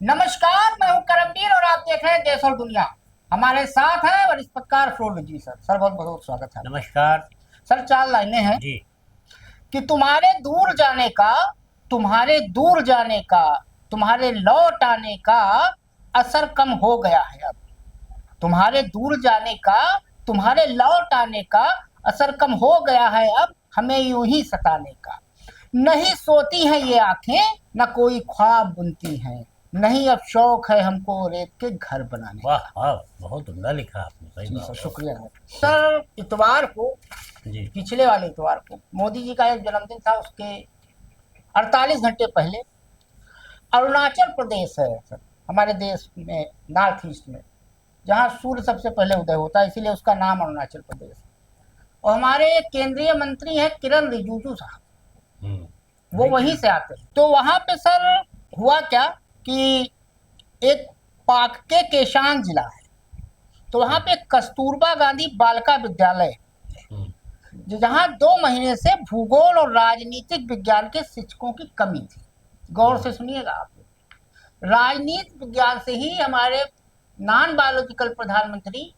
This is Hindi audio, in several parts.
नमस्कार, मैं हूं करमवीर और आप देख रहे हैं देश और दुनिया। हमारे साथ है वरिष्ठ पत्रकार फ्लोर जी सर। सर बहुत बहुत स्वागत है। नमस्कार सर, चार लाइनें हैं जी। कि तुम्हारे दूर जाने का, तुम्हारे लौट आने का असर कम हो गया है अब। तुम्हारे दूर जाने का, तुम्हारे लौट आने का असर कम हो गया है अब, हमें यूं ही सताने का। नहीं सोती हैं ये आंखें, न कोई ख्वाब बुनती हैं, नहीं अब शौक है हमको रेत के घर बनाने वाह का। वाह, बहुत उम्दा लिखा आपने, सही जी बात सर, है। शुक्रिया सर। इतवार को, जी। पिछले वाले इतवार को मोदी जी का एक जन्मदिन था। उसके 48 घंटे पहले अरुणाचल प्रदेश है सर, हमारे देश में नॉर्थ ईस्ट में, जहाँ सूर्य सबसे पहले उदय होता है, इसीलिए उसका नाम अरुणाचल प्रदेश है। और हमारे एक केंद्रीय मंत्री हैं किरण रिजिजू साहब, वो वहीं से आते हैं। तो वहां पे सर हुआ क्या कि एक पाकके केशांग जिला है, तो वहां पे कस्तूरबा गांधी बालिका विद्यालय, जहां 2 महीने से भूगोल और राजनीतिक विज्ञान के शिक्षकों की कमी थी। गौर से सुनिएगा आप। राजनीति विज्ञान से ही हमारे नॉन बायोलॉजिकल प्रधानमंत्री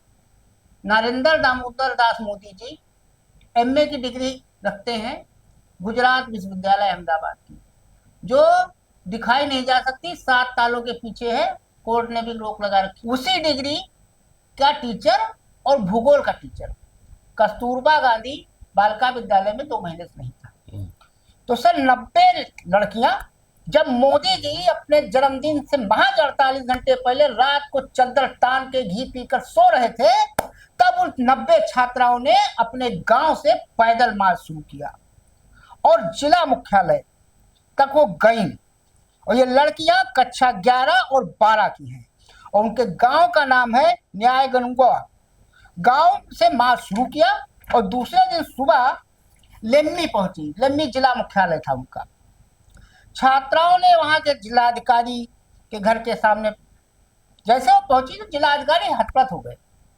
नरेंद्र दामोदर दास मोदी जी एमए की डिग्री रखते हैं गुजरात विश्वविद्यालय अहमदाबाद की, जो दिखाई नहीं जा सकती, 7 तालों के पीछे है, कोर्ट ने भी रोक लगा रखी। उसी डिग्री का टीचर और भूगोल का टीचर कस्तूरबा गांधी बालिका विद्यालय में 2 महीने से नहीं था। तो सर 90 लड़कियां, जब मोदी जी अपने जन्मदिन से महज 48 घंटे पहले रात को चद्दर तान के घी पीकर सो रहे थे, तब उन 90 छात्राओं ने अपने गांव से पैदल मार्च शुरू किया और जिला मुख्यालय तक वो गईं। और ये लड़कियां कक्षा 11 और 12 की हैं और उनके गांव का नाम है न्यायगनुआ। गांव से मार्च शुरू किया और दूसरे दिन सुबह लेम्मी पहुंची। लेम्मी जिला मुख्यालय था उनका। छात्राओं ने वहां के जिलाधिकारी के घर के सामने जैसे वो पहुंची तो जिलाधिकारी हतप्रत हो गए।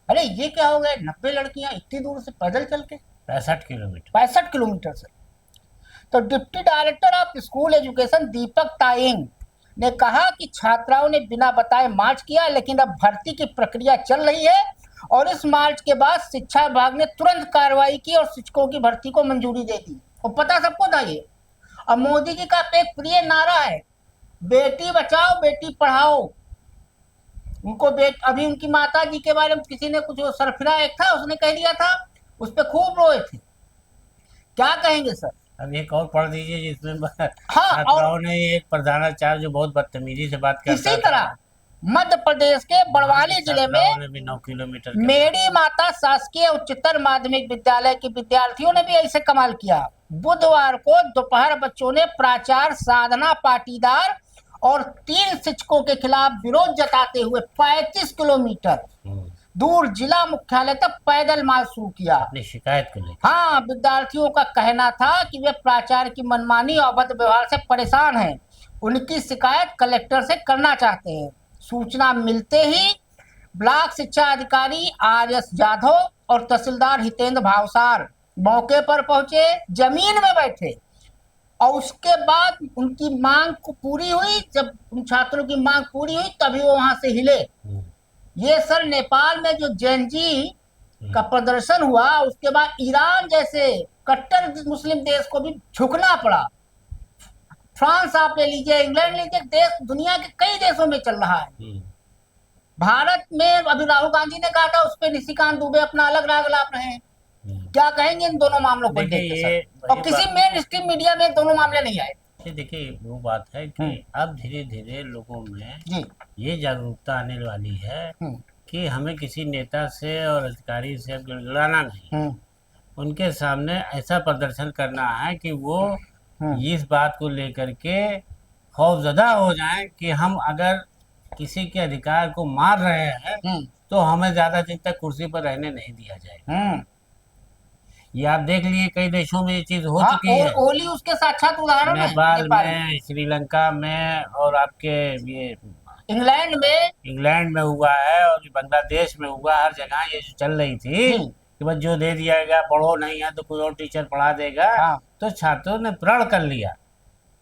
अरे ये क्या हो गया, 90 लड़कियां इतनी दूर से पैदल चल के, 65 किलोमीटर से। तो deputy director of school education Deepak Tayeng ने कहा कि छात्राओं ने बिना बताए मार्च किया, लेकिन अब भर्ती की प्रक्रिया चल रही है और इस मार्च के बाद शिक्षा विभाग ने तुरंत कार्रवाई की और शिक्षकों की भर्ती को मंजूरी दे दी। और पता सबको था ये। और मोदी जी का एक प्रिय नारा है, बेटी बचाओ बेटी पढ़ाओ। उनको अभी उनकी माता जी के बारे में किसी ने कुछ, सरफिरा एक था, उसने कह दिया था, उस पर खूब रोए थे। क्या कहेंगे सर? अब एक और पढ़ दीजिए जिसमें हाँ, छात्राओं ने एक प्रधानाचार्य जो बहुत बदतमीजी से बात करता इसी तरह मध्य प्रदेश के बड़वानी जिले में भी 9 किलोमीटर मेरी माता शासकीय उच्चतर माध्यमिक विद्यालय के विद्यार्थियों ने भी ऐसे कमाल किया। बुधवार को दोपहर बच्चों ने प्राचार्य साधना पाटीदार और 3 शिक्षकों के खिलाफ विरोध जताते हुए 35 किलोमीटर दूर जिला मुख्यालय तक पैदल मार्च शुरू किया अपनी शिकायत को लेकर। हाँ, विद्यार्थियों का कहना था कि वे प्राचार्य की मनमानी और अभद्र व्यवहार से परेशान हैं। उनकी शिकायत कलेक्टर से करना चाहते हैं। सूचना मिलते ही ब्लॉक शिक्षा अधिकारी आर.एस. जाधव और तहसीलदार हितेंद्र भावसार मौके पर पहुंचे, जमीन में बैठे और उसके बाद उनकी मांग को पूरी हुई। जब उन छात्रों की मांग पूरी हुई तभी वो वहां से हिले। ये सर नेपाल में जो जेएनजी का प्रदर्शन हुआ, उसके बाद ईरान जैसे कट्टर मुस्लिम देश को भी झुकना पड़ा। फ्रांस आप ले लीजिए, इंग्लैंड लीजिए, देश दुनिया के कई देशों में चल रहा है। भारत में अभी राहुल गांधी ने कहा था, उस पर निशिकांत दुबे अपना अलग राग लाप रहे हैं। क्या कहेंगे इन दोनों मामलों को देखकर? और किसी मेन स्ट्रीम मीडिया में दोनों मामले नहीं आए। देखिए वो बात है कि अब धीरे धीरे लोगों में ये जागरूकता आने वाली है कि हमें किसी नेता से और अधिकारी से गिड़गिड़ाना नहीं, उनके सामने ऐसा प्रदर्शन करना है कि वो इस बात को लेकर के खौफजदा हो जाएं कि हम अगर किसी के अधिकार को मार रहे हैं तो हमें ज्यादा दिन तक कुर्सी पर रहने नहीं दिया जाएगा। ये आप देख लिए कई देशों में ये चीज हो चुकी है। ओली उसके साक्षात उदाहरण है। नेपाल में, श्रीलंका में और आपके ये इंग्लैंड में हुआ है और बांग्लादेश में हुआ। हर जगह ये जो चल रही थी कि बस जो दे दिया गया, पढ़ो नहीं है तो कोई और टीचर पढ़ा देगा, तो छात्रों ने प्रण कर लिया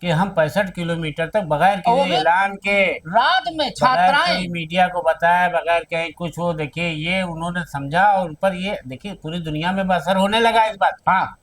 कि हम 65 किलोमीटर तक बगैर और वो किसी भी ऐलान के, रात में बगैर छात्राएं। कोई मीडिया को बताया, बगैर कहीं कुछ हो, देखिए ये उन्होंने समझा और उन पर ये देखिए पूरी दुनिया में असर होने लगा इस बात का, हाँ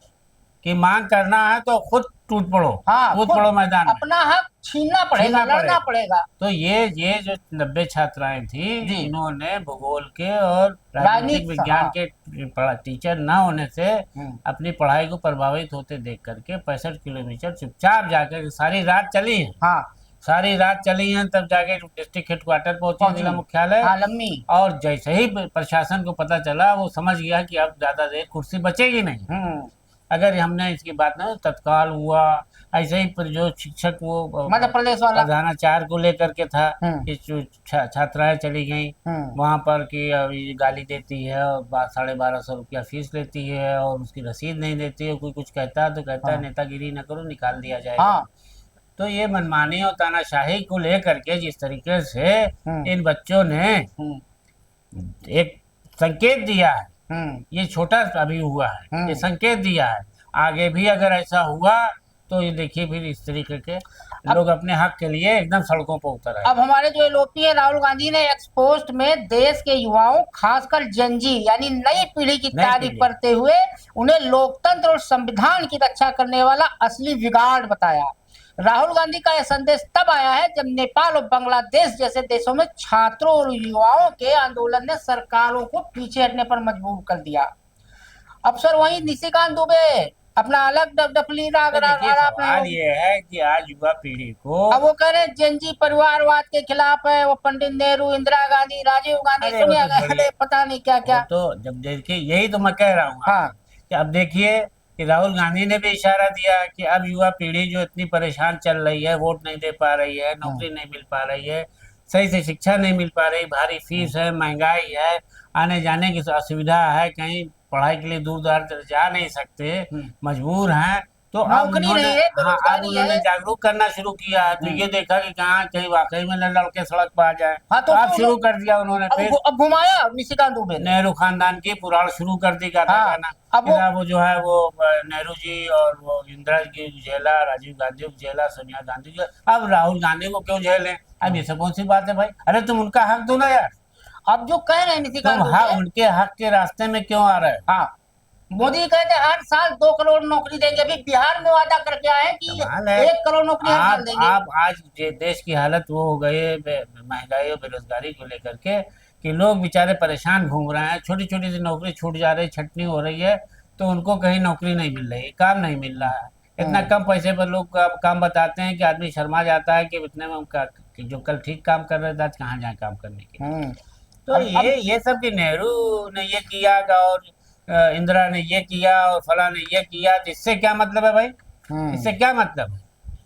कि मांग करना है तो खुद टूट पड़ो, हाँ, कूद खुद पड़ो मैदान में, अपना हक छीनना पड़ेगा, छीनना लड़ना पड़ेगा। पड़ेगा। तो ये जो 90 छात्राएं थी, जी, इन्होंने भूगोल के और राजनीतिक राजनीति विज्ञान हाँ। के टीचर न होने से हम्म, अपनी पढ़ाई को प्रभावित होते देख करके 65 किलोमीटर चुपचाप जाकर सारी रात चली हैं, हाँ सारी रात चली हैं, तब जाके डिस्ट्रिक्ट हेडक्वार्टर पहुंची, जिला पहुंची, मुख्यालय। हाँ लम्मी। और जैसे ही प्रशासन को पता चला, वो समझ गया कि अब ज्यादा देर कुर्सी बचेगी नहीं, अगर हमने इसकी बात ना, तत्काल हुआ। ऐसे ही पर जो शिक्षक वो मध्य प्रदेश वाला। प्रधानाचार्य को लेकर के था कि हम्म, जो छात्राएं चली गई वहां पर कि ये गाली देती है और 1250 रुपया फीस लेती है और उसकी रसीद नहीं देती है, कोई कुछ कहता है तो कहता है हाँ नेतागिरी न करो, निकाल दिया जाएगा। हाँ। तो ये मनमानी और तानाशाही को लेकर के जिस तरीके से हम्म, इन बच्चों ने हम्म, एक संकेत दिया है, हम्म, ये छोटा अभी हुआ है, हम्म। ये संकेत दिया है, आगे भी अगर ऐसा हुआ तो ये देखिए फिर इस तरीके के लोग अपने हक के लिए एकदम सड़कों पर उतर आए। अब हमारे जो एलओपी है राहुल गांधी ने एक्स पोस्ट में देश के युवाओं खासकर जंजी यानी नई पीढ़ी की नई तारीफ पीढ़ी। करते हुए उन्हें लोकतंत्र और संविधान की रक्षा करने वाला असली विगार्ड बताया। राहुल गांधी का यह संदेश तब आया है जब नेपाल और बांग्लादेश जैसे देशों में छात्रों और युवाओं के आंदोलन ने सरकारों को पीछे हटने पर मजबूर कर दिया। अफसर वहीं निशिकांत दुबे अपना अलग डफली तो देखिए आरोप सवाल ये है कि आज युवा पीढ़ी को, अब वो कह रहे हैं जेनजी परिवारवाद के खिलाफ है, वो पंडित नेहरू, इंदिरा गांधी, राजीव गांधी, अरे वो सोनिया तो गांधी, पता नहीं क्या क्या। तो जब देखिए यही तो मैं कह रहा हूँ हाँ कि अब देखिए कि राहुल गांधी ने भी इशारा दिया कि अब युवा पीढ़ी जो इतनी परेशान चल रही है, वोट नहीं दे पा रही है, नौकरी नहीं मिल पा रही है, सही से शिक्षा नहीं मिल पा रही, भारी फीस है, महंगाई है, आने जाने की असुविधा है, कहीं पढ़ाई के लिए दूर दराज जा नहीं सकते, मजबूर हैं। तो अब नौकरी उन्होंने, नहीं है, हाँ अब बेरोजगारी उन्होंने है। जागरूक करना शुरू किया है, तो ये देखा कि कहाँ कहीं वाकई में लड़के सड़क पर आ जाए, हाँ तो अब शुरू कर दिया उन्होंने फिर अब घुमाया निशिकांत दुबे ने। नेहरू खानदान की पुराण शुरू कर दी गाना हाँ, गाना। अब वो जो है वो नेहरू जी और वो इंदिरा जी को झेला, राजीव गांधी को झेला, सोनिया गांधी को, अब राहुल गांधी को क्यों झेलें? अब ये सब कौन सी बात है भाई? अरे तुम उनका हक दो ना यार, अब जो कह रहे हैं निशिकांत तुम हाँ दुबे, उनके हक के रास्ते में क्यों आ रहे हो? हाँ मोदी कहते हैं हर साल 2 करोड़ नौकरी देंगे, अभी बिहार में वादा करके आए कि कमाल है। 1 करोड़ नौकरी हर साल देंगे। आप आज ये देश की हालत वो हो गई है महंगाई और बेरोजगारी को लेकर के कि लोग बेचारे परेशान घूम रहे हैं, छोटी छोटी सी नौकरी छूट जा रही, छटनी हो रही है, तो उनको कहीं नौकरी नहीं मिल रही, काम नहीं मिल रहा है, इतना कम पैसे पर लोग काम बताते हैं कि आदमी शर्मा जाता है कि इतने में हम जो कल ठीक काम कर रहे थे आज कहाँ जाए काम करने के। तो ये सब कि नेहरू ने ये किया और इंदिरा ने ये किया और फला ने ये किया, तो इससे क्या मतलब है भाई? इससे क्या मतलब है?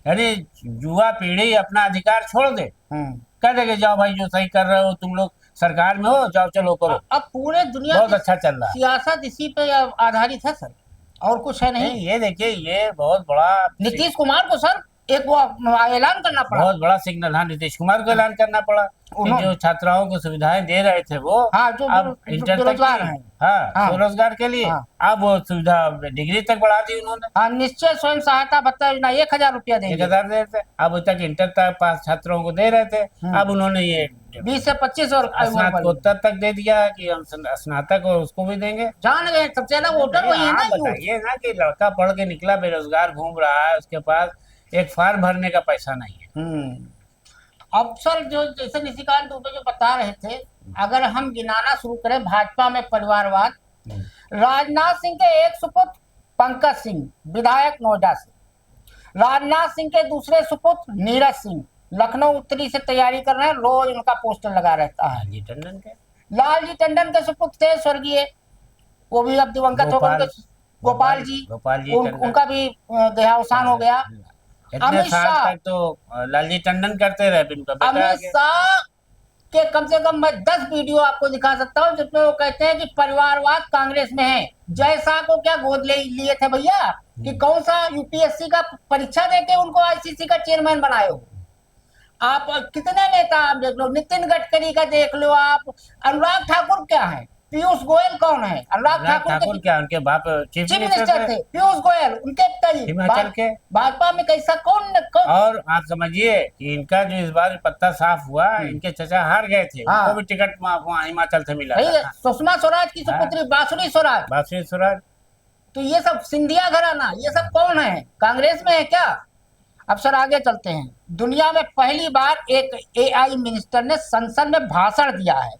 यानी युवा पीढ़ी अपना अधिकार छोड़ दे, कह दे कि जाओ भाई जो सही कर रहे हो तुम लोग सरकार में हो, जाओ चलो करो। अब पूरे दुनिया बहुत की अच्छा चल रहा है, सियासत इसी पे आधारित है सर, और कुछ है नहीं। ये देखिए ये बहुत बड़ा नीतीश कुमार को सर एक वो ऐलान करना पड़ा, बहुत बड़ा सिग्नल, हाँ नीतीश कुमार को ऐलान करना पड़ा कि जो छात्राओं को सुविधाएं दे रहे थे वो, हाँ जो अब इंटर तक बेरोजगार हैं, हाँ स्वरोजगार के लिए, हाँ। अब वो सुविधा डिग्री तक बढ़ा दी उन्होंने। हाँ निश्चय स्वयं सहायता भत्ता योजना 1000 रुपया देंगे, 1000 दे रहे थे, अब तक इंटर तक पास छात्रों को दे रहे थे, अब उन्होंने ये 20 से 25 और स्नातकोत्तर तक दे दिया कि हम स्नातक और उसको भी देंगे। जान गए सबसे ज्यादा वोटर वही है ना। बताइए ना कि लड़का पढ़ के निकला बेरोजगार घूम रहा है, उसके पास एक फार्म भरने का पैसा नहीं है। अब सर जो जैसे निशिकांत दुबे जो बता रहे थे, अगर हम गिनाना शुरू करें भाजपा में परिवारवाद, राजनाथ सिंह के एक सुपुत्र पंकज सिंह विधायक नोएडा से, राजनाथ सिंह के दूसरे सुपुत्र नीरज सिंह लखनऊ उत्तरी से तैयारी कर रहे हैं, रोज उनका पोस्टर लगा रहता है। लालजी टंडन के सुपुत्र थे स्वर्गीय, वो भी अब दिवंगत हो गए, गोपाल जी उनका भी देहावसान हो गया। अमित शाह तो लालजी टंडन करते रहे, अमित शाह के कम से कम मैं 10 वीडियो आपको दिखा सकता हूँ जिसमें वो कहते हैं कि परिवारवाद कांग्रेस में है। जय शाह को क्या गोद लिए थे भैया कि कौन सा यूपीएससी का परीक्षा देके उनको आईसीसी का चेयरमैन बनाए हो। आप कितने नेता आप देख लो, नितिन गडकरी का देख लो आप, अनुराग ठाकुर क्या है, पीयूष गोयल कौन है? अनुराग ठाकुर क्या उनके बाप चीफ मिनिस्टर थे? पीयूष गोयल उनके पिताजी हिमाचल के। भाजपा में कैसा कौन? और आप समझिए कि इनका जो इस बार पत्ता साफ हुआ, इनके चचा हार गए थे, उनको भी टिकट वहाँ हिमाचल से मिला था। सुषमा स्वराज की सुपुत्री बांसुरी स्वराज। तो ये सब सिंधिया घराना, ये सब कौन है? कांग्रेस में है क्या? अब सर आगे चलते हैं। दुनिया में पहली बार एक एआई मिनिस्टर ने संसद में भाषण दिया है।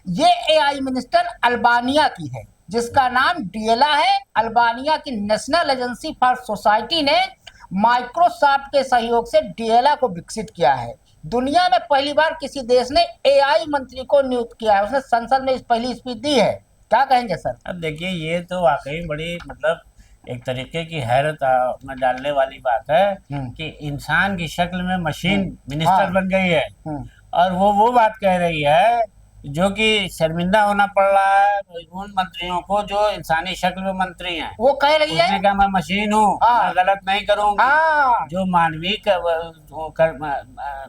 ये एआई मिनिस्टर अल्बानिया की है, जिसका नाम डिएला है। अल्बानिया की नेशनल एजेंसी फॉर सोसाइटी ने माइक्रोसॉफ्ट के सहयोग से डिएला को विकसित किया है। दुनिया में पहली बार किसी देश ने एआई मंत्री को नियुक्त किया है। उसने संसद में इस पहली स्पीच दी है। क्या कहेंगे सर? अब देखिए, ये तो वाकई बड़ी मतलब एक तरीके की हैरत में डालने वाली बात है कि इंसान की शक्ल में मशीन मिनिस्टर बन गई है, और वो बात कह रही है जो कि शर्मिंदा होना पड़ रहा है उन मंत्रियों को जो इंसानी शक्ल में मंत्री हैं। वो कह रही है, उसने कहा मैं मशीन हूँ, मैं गलत नहीं करूंगी। जो मानवीय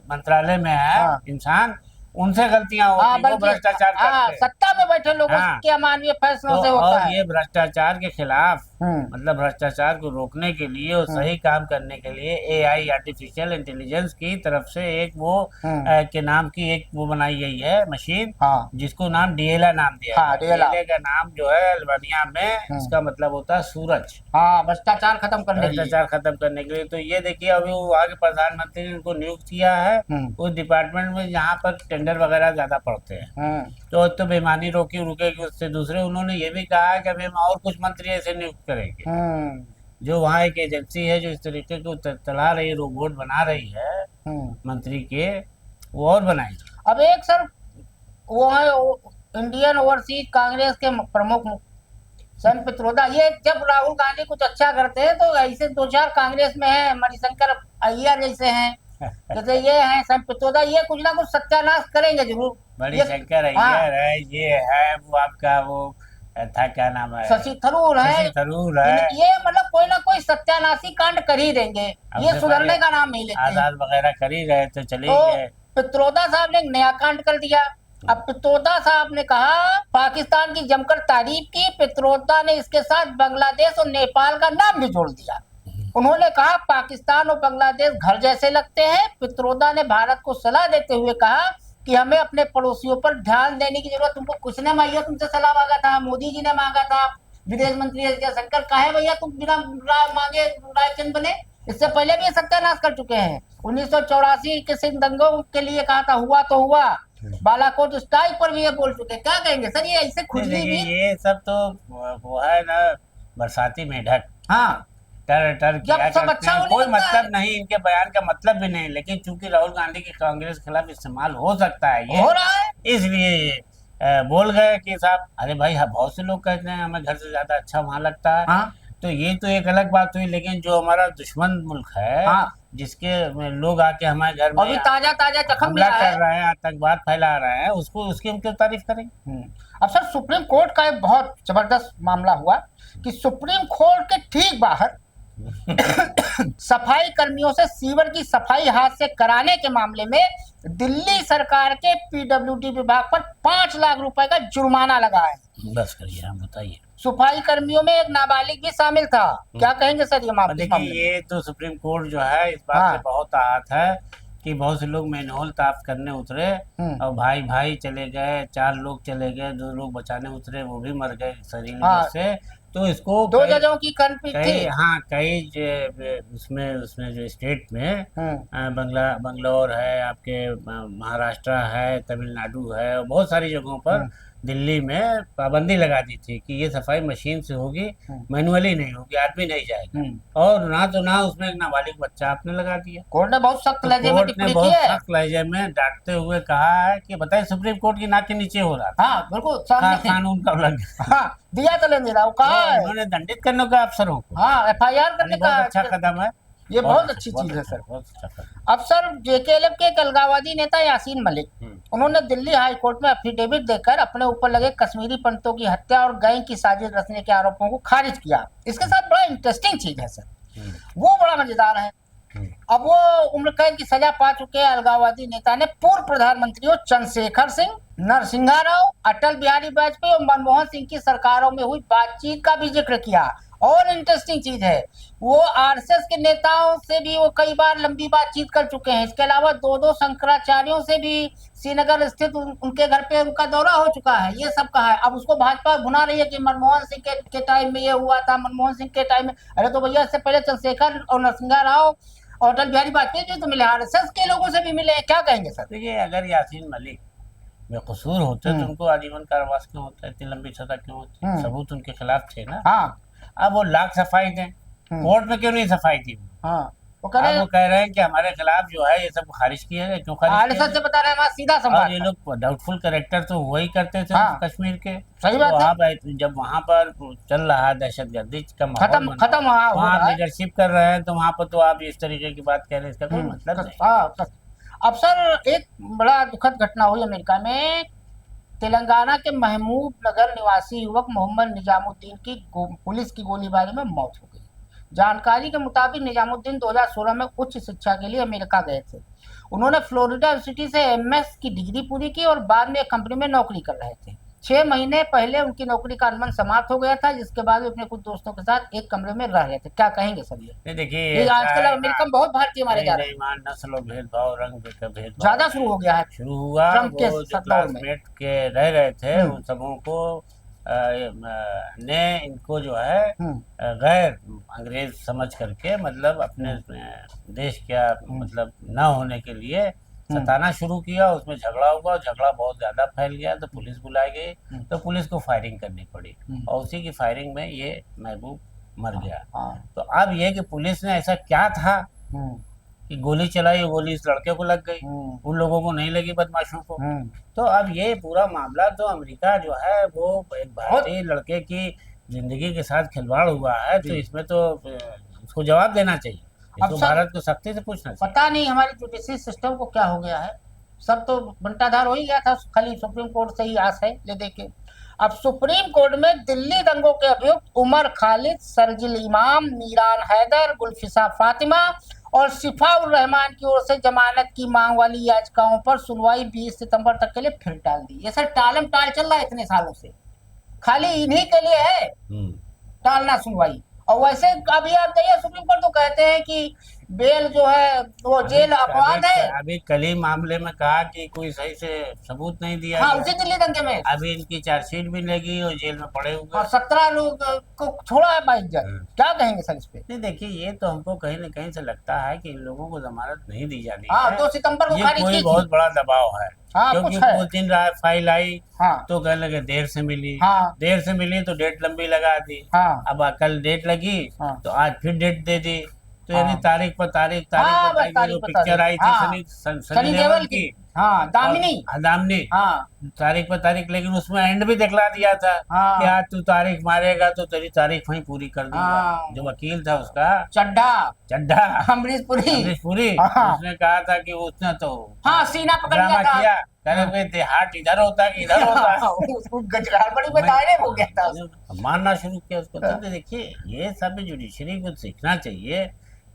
मंत्रालय में है इंसान, उनसे गलतियां होती, वो भ्रष्टाचार करते हैं। सत्ता में बैठे लोगों के अमानवीय फैसलों से होता है। ये भ्रष्टाचार के खिलाफ, मतलब भ्रष्टाचार को रोकने के लिए और सही काम करने के लिए एआई, आर्टिफिशियल इंटेलिजेंस की तरफ से एक वो के नाम की एक वो बनाई गई है मशीन, जिसको नाम डिएला नाम दिया। डिएला का नाम जो है अल्बानिया में, इसका मतलब होता है सूरज। भ्रष्टाचार खत्म करने के लिए। तो ये देखिए, अभी वहाँ के प्रधानमंत्री ने उनको नियुक्त किया है उस डिपार्टमेंट में जहाँ पर टेंडर वगैरह ज्यादा पड़ते हैं। तो बेईमानी रुकेगी उससे। दूसरे उन्होंने ये भी कहा है कि अभी हम और कुछ मंत्री ऐसे नियुक्त करेंगे। जो वहाँ एक एजेंसी है जो इस तरीके को चला रही है, रोबोट बना रही है मंत्री के, वो और बनाएगी। अब एक सर वो है इंडियन ओवरसीज कांग्रेस के प्रमुख सन पित्रोदा। ये जब राहुल गांधी कुछ अच्छा करते हैं तो ऐसे 2-4 कांग्रेस में है, मणिशंकर अय्यर जैसे हैं, जैसे ये हैं सन पित्रोदा, ये कुछ ना कुछ सत्यानाश करेंगे जरूर। मणिशंकर अय्यर है, ये है वो आपका वो था, क्या नाम है, शशि थरूर है। ये मतलब कोई ना कोई सत्यानाशी कांड कर ही देंगे, ये सुधरने का नाम नहीं लेते। आजाद वगैरह कर ही रहे तो चले गए। पित्रोदा साहब ने एक नया कांड कर दिया। अब पित्रोदा साहब ने कहा, पाकिस्तान की जमकर तारीफ की। पित्रोदा ने इसके साथ बांग्लादेश और नेपाल का नाम भी जोड़ दिया। उन्होंने कहा पाकिस्तान और बांग्लादेश घर जैसे लगते हैं। पित्रोदा ने भारत को सलाह देते हुए कहा कि हमें अपने पड़ोसियों पर ध्यान देने की जरूरत। तुमको किसने भैया तुमसे सलाह मांगा था? मोदी जी ने मांगा था। विदेश मंत्री एस जयशंकर, काहे भैया तुम बिना राय मांगे रायचंद बने? इससे पहले भी ये सत्यानाश कर चुके हैं। 1984 के सिंध दंगों के लिए कहा था, हुआ तो हुआ। बालाकोट स्ट्राइक पर भी ये बोल चुके। क्या कहेंगे सर? ये ऐसे खुजली भी, ये सब तो वो है ना, बरसाती मेढक। टर किया करते हैं, कोई मतलब नहीं, इनके बयान का मतलब भी नहीं। लेकिन चूंकि राहुल गांधी के कांग्रेस के खिलाफ इस्तेमाल हो सकता है, ये हो रहा है, इसलिए ये बोल गए कि साहब अरे भाई, बहुत से लोग कहते हैं हमें घर से ज्यादा अच्छा वहाँ लगता है। तो ये तो एक अलग बात हुई, लेकिन जो हमारा दुश्मन मुल्क है, जिसके लोग आके हमारे घर में अभी ताजा हमला कर रहे हैं, आतंकवाद फैला रहे हैं, उसको उसकी हम क्यों तारीफ करेंगे? अब सर सुप्रीम कोर्ट का एक बहुत जबरदस्त मामला हुआ कि सुप्रीम कोर्ट के ठीक बाहर सफाई कर्मियों से सीवर की सफाई हाथ से कराने के मामले में दिल्ली सरकार के पीडब्ल्यूडी विभाग पर 5 लाख रुपए का जुर्माना लगा है। बस करिए, हम बताइए। सफाई कर्मियों में एक नाबालिग भी शामिल था। क्या कहेंगे सर ये मामला? देखिए, ये तो सुप्रीम कोर्ट जो है इस बात से बहुत आहत है कि बहुत से लोग मैनहोल साफ करने उतरे और भाई चले गए, 4 लोग चले गए, 2 लोग बचाने उतरे, वो भी मर गए शरीर से। तो इसको 2 जजों की खंडपीठ थी। कई उसमें जो स्टेट में बंगलौर है, आपके महाराष्ट्र है, तमिलनाडु है, और बहुत सारी जगहों पर दिल्ली में पाबंदी लगा दी थी कि ये सफाई मशीन से होगी, मैनुअली नहीं होगी, आदमी नहीं जाएगा। और ना उसमें एक नाबालिग बच्चा आपने लगा दिया। कोर्ट ने बहुत सख्त लहजे में टिप्पणी की है। सख्त लहजे में डांटते हुए कहा है कि बताइए, सुप्रीम कोर्ट की नाक के नीचे हो रहा था। बिल्कुल कानून का उल्लंघन दिया तो लेने रहा, कहा उन्होंने दंडित करने का अफसरों को। FIR करने का अच्छा कदम है, ये बहुत अच्छी चीज है सर। अब सर JKLF के एक अलगाववादी नेता यासीन मलिक, उन्होंने दिल्ली हाई कोर्ट में एफिडेविट देकर अपने ऊपर लगे कश्मीरी पंडितों की हत्या और गैंग की साजिश रचने के आरोपों को खारिज किया। इसके साथ बड़ा इंटरेस्टिंग चीज है सर, वो बड़ा मजेदार है अब वो उम्र कैद की सजा पा चुके अलगाववादी नेता ने पूर्व प्रधानमंत्रियों चंद्रशेखर सिंह, नरसिम्हा राव, अटल बिहारी वाजपेयी और मनमोहन सिंह की सरकारों में हुई बातचीत का भी जिक्र किया। और इंटरेस्टिंग चीज है, वो आरएसएस के नेताओं से भी वो कई बार लंबी बातचीत कर चुके हैं। इसके अलावा दो शंकराचार्यों से भी श्रीनगर स्थित उनके घर पे उनका दौरा हो चुका है। ये सब कहा है। अब उसको भाजपा भुना रही है कि मनमोहन सिंह के टाइम में ये हुआ था, मनमोहन सिंह के टाइम में। अरे तो भैया, इससे पहले चंद्रशेखर और नरसिम्हा राव और अटल बिहारी वाजपेयी जी तो मिले, आरएसएस के लोगों से भी मिले। क्या कहेंगे सर? देखिए, अगर यासीन मलिक में कसूर होते तो उनको आजीवन कारावास क्यों होता है, इतनी लंबी सजा क्यों होती? सबूत उनके खिलाफ थे ना। हाँ, अब वो लाख सफाई दें, कोर्ट में क्यों नहीं सफाई दी? हाँ, वो कह रहे हैं कि हमारे खिलाफ जो है ये सब खारिज किया गया। क्यों खारिज किया से बता रहे हैं, सीधा संवाद। और ये लोग डाउटफुल कैरेक्टर तो वही करते थे कश्मीर के। सही बात है। जब वहाँ पर चल रहा है दहशतगर्दी का माहौल, खत्म वहाँ लीडरशिप कर रहे हैं, तो वहाँ पर तो आप इस तरीके की बात कह रहे हैं, इसका कोई मतलब नहीं। अब सर, एक बड़ा दुखद घटना हुई अमेरिका में। तेलंगाना के महबूब नगर निवासी युवक मोहम्मद निजामुद्दीन की पुलिस की गोलीबारी में मौत हो गई। जानकारी के मुताबिक निजामुद्दीन 2016 में उच्च शिक्षा के लिए अमेरिका गए थे। उन्होंने फ्लोरिडा यूनिवर्सिटी से एमएस की डिग्री पूरी की और बाद में एक कंपनी में नौकरी कर रहे थे। 6 महीने पहले उनकी नौकरी का अनुबंध समाप्त हो गया था, जिसके बाद वे अपने कुछ दोस्तों के साथ एक कमरे में रह रहे थे। क्या कहेंगे सर? ये देखिए, आजकल अमेरिका में बहुत भारतीय मारे जा रहे हैं। नस्ल भेदभाव, रंग भेदभाव ज्यादा शुरू हो गया है। शुरू हुआ। ट्रम्प के क्लासमेट के रह रहे थे, उन सबों को ने इनको जो है गैर अंग्रेज समझ करके, मतलब अपने देश का मतलब न होने के लिए सताना शुरू किया। उसमें झगड़ा हुआ, झगड़ा बहुत ज्यादा फैल गया, तो पुलिस बुलाई गई, तो पुलिस को फायरिंग करनी पड़ी और उसी की फायरिंग में ये महबूब मर गया। तो अब ये कि पुलिस ने ऐसा क्या था कि गोली चलाई, गोली इस लड़के को लग गई, उन लोगों को नहीं लगी, बदमाशों को। तो अब ये पूरा मामला तो अमेरिका जो है वो एक भारतीय लड़के की जिंदगी के साथ खिलवाड़ हुआ है, तो इसमें तो उसको जवाब देना चाहिए। तो भारत को सख्ती से पूछना चाहिए। पता नहीं हमारी जुडिशरी सिस्टम को क्या हो गया है। सब तो बंटाधार हो ही गया था, खाली सुप्रीम कोर्ट से ही आस है ले देके। अब सुप्रीम कोर्ट में दिल्ली दंगों के अभियुक्त उमर खालिद, सरजिल इमाम, मीरान हैदर, गुलफिसा फातिमा और शिफाउर रहमान की ओर से जमानत की मांग वाली याचिकाओं पर सुनवाई 20 सितंबर तक के लिए फिर टाल दी। ये सर टालम टाल चल रहा है इतने सालों से, खाली इन्हीं के लिए है टालना सुनवाई। और वैसे अभी आप जाइए सुप्रीम कोर्ट तो कहते हैं कि बेल जो है वो जेल अपराध है। अभी कल ही मामले में कहा कि कोई सही से सबूत नहीं दिया। हाँ, उसी दिल्ली दंगे में अभी इनकी चार्जशीट भी लगी और जेल में पड़े हुए। 17 लोग को छोड़ा है 22 जन। क्या कहेंगे सर इस पे? नहीं, देखिए, ये तो हमको कहीं न कहीं से लगता है कि इन लोगों को जमानत नहीं दी जानी है। 2 सितंबर को खारिज की थी। बहुत बड़ा दबाव है। क्योंकि कुछ दिन फाइल आई तो कहने लगे देर से मिली। देर से मिली तो डेट लंबी लगा दी। अब कल डेट लगी तो आज फिर डेट दे दी। तो यानी तारीख पर तारीख जो पिक्चर आई थी सनी देओल की, दामिनी, तारीख पर तारीख, लेकिन उसमें एंड भी दिखला दिया था कि आज तू तारीख मारेगा तो तेरी तारीख वहीं पूरी कर दूंगा। जो वकील था उसका चड्ढा अमरीश पुरी, उसने कहा था कि उसने तो सीना पकड़ लिया था। हाथ इधर होता कि इधर होता उसको गड़बड़ी बताने हो गया था, मारना शुरू किया उसको। तो देखिए, ये सब जुडिशरी को सीखना चाहिए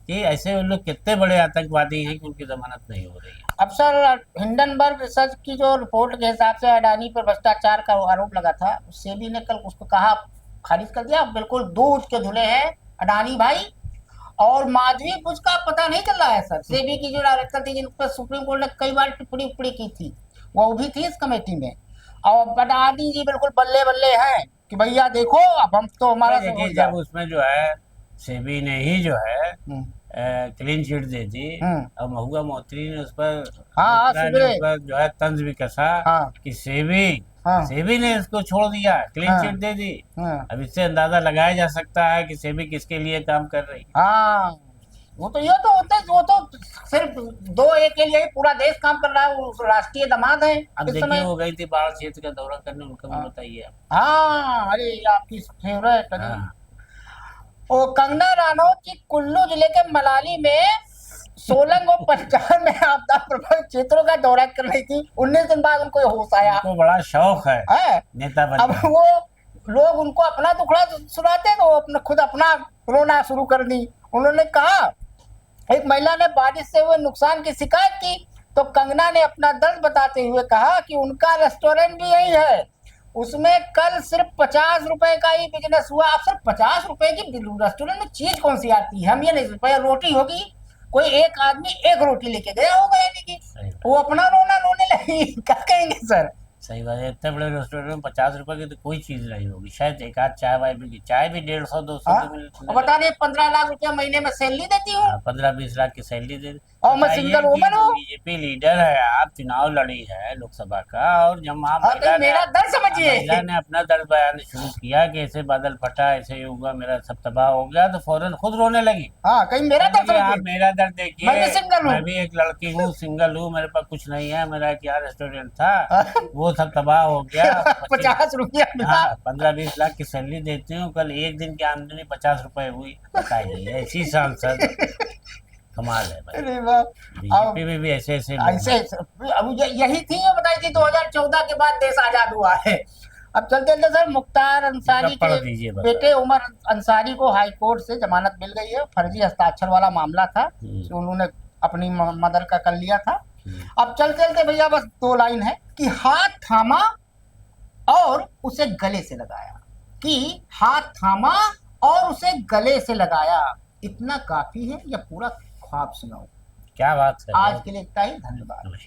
कि ऐसे लोग कितने बड़े आतंकवादी हैं कि उनकी जमानत नहीं हो रही है। अब सर, हिंडनबर्ग रिसर्च की जो रिपोर्ट के हिसाब से अडानी पर भ्रष्टाचार का आरोप लगा था, सेबी ने कल उसको कहा, खारिज कर दिया। बिल्कुल दूध के धुले हैं अडानी भाई। और माधवी कुछ का पता नहीं चल रहा है सर। सेबी की जो डायरेक्टर थी, जिन पर सुप्रीम कोर्ट ने कई बार टिप्पणी की थी, वो भी थी इस कमेटी में। और अडानी जी बिल्कुल बल्ले बल्ले हैं कि भैया देखो, अब हम तो हमारा जब उसमें जो है सेबी ने ही जो है क्लीन चिट दे दी और महुआ मोहतरी ने उस पर जो है तंज भी कसा कि सेबी ने इसको छोड़ दिया, क्लीन चिट दे दी। अब इससे अंदाजा लगाया जा सकता है कि सेबी किसके लिए काम कर रही है। वो तो वो तो सिर्फ 2-1 के लिए पूरा देश काम कर रहा है। वो राष्ट्रीय दामाद है। अब देखिए, वो गई थी बाढ़ क्षेत्र का दौरा करने, उनका भी बताइए। अरे आपकी फेवरेट और कंगना रनौत की कुल्लू जिले के मलाली में सोलंग और पंजाब में आपदा प्रभावित क्षेत्रों का दौरा कर रही थी। 19 दिन बाद उनको होश आया। उनको बड़ा शौक है नेता बनने। अब वो लोग उनको अपना दुखड़ा सुनाते तो अपने खुद अपना रोना शुरू कर दी। उन्होंने कहा एक महिला ने बारिश से हुए नुकसान की शिकायत की तो कंगना ने अपना दर्द बताते हुए कहा कि उनका रेस्टोरेंट भी यही है, उसमें कल सिर्फ 50 रुपए का ही बिजनेस हुआ। अब सिर्फ 50 रुपए की रेस्टोरेंट में चीज कौन सी आती है? हम ये नहीं समझ पाए। रोटी होगी, कोई एक आदमी एक रोटी लेके गया होगा, यानी कि वो अपना रोना रोने लगी। क्या कहेंगे सर? सही बात है, इतने बड़े रेस्टोरेंट में 50 रुपए की तो कोई चीज नहीं होगी, शायद एक आध चाय वाय भी, चाय भी 150-200 की मिलती। बता दें 15 लाख रुपया महीने में सैलरी देती हूँ, 15-20 लाख की सैलरी दे। और मैं सिंगल वुमन हूँ। बीजेपी लीडर है, आप चुनाव लड़ी है लोकसभा का, और जब मेरा दर्द समझिए। महिला ने अपना दर्द बयान शुरू किया कि ऐसे बादल फटा, ऐसे ही हुआ, मेरा सब तबाह हो गया, तो फौरन खुद रोने लगी। हाँ, कहीं मेरा दर्द समझिए। आप मेरा दर्द देखिए, मैं भी सिंगल हूँ, मैं भी एक लड़की हूँ, सिंगल हूँ, मेरे पास कुछ नहीं है, मेरा क्या रेस्टोरेंट था वो सब तबाह हो गया। 50 रुपया मिला। 15-20 लाख की सैलरी देती हूँ, कल एक दिन की आमदनी 50 रुपए हुई। बताइए, ऐसी सांसद, कमाल है भाई। बीजेपी में भी ऐसे ऐसे यही थी, ये बताई थी 2014 के बाद देश आजाद हुआ है। अब चलते चलते सर, मुख्तार अंसारी के बेटे उमर अंसारी को हाई कोर्ट से जमानत मिल गई है। फर्जी हस्ताक्षर वाला मामला था, उन्होंने अपनी मदर का कर लिया था। अब चलते चलते भैया बस 2 लाइन है कि हाथ थामा और उसे गले से लगाया, कि हाथ थामा और उसे गले से लगाया। इतना काफी है या पूरा ख्वाब सुनाओ? क्या बात है। आज के लिए इतना ही, धन्यवाद।